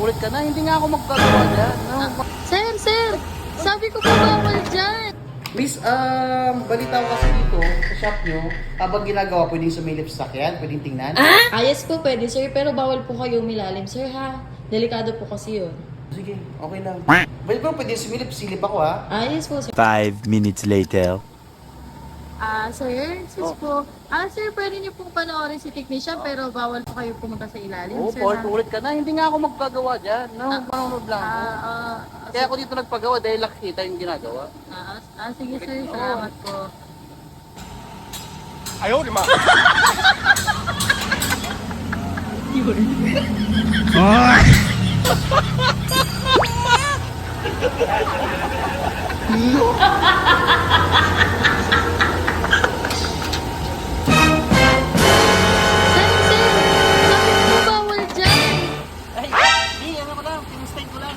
paulit ka na. Hindi nga ako magpagawa dyan. No? Sir, sabi ko po bawal dyan. Miss, balita ko kasi dito sa shop nyo, habang ginagawa, pwedeng sumilip sa sakyan, pwedeng tingnan. Yes po, pwede sir, pero bawal po kayo umilalim sir ha. Delikado po kasi yun. Sige, okay lang. Pwedeng sumilip, silip ako ha. Yes po sir. 5 minutes later. Sir, po. Sir, pwede niyo pong panoorin si technician pero bawal po kayo pumunta sa ilalim Oo, sir ha. paulit ka na. Hindi nga ako magpagawa dyan. No, panunod lang ako. Kaya ako dito nagpagawa dahil nakikita yung ginagawa. Sige sir, salamat po. Ayaw, lima. Sir, sabi ko po bawal dyan. Ay, hindi, ano ko lang, pinustay ko lang.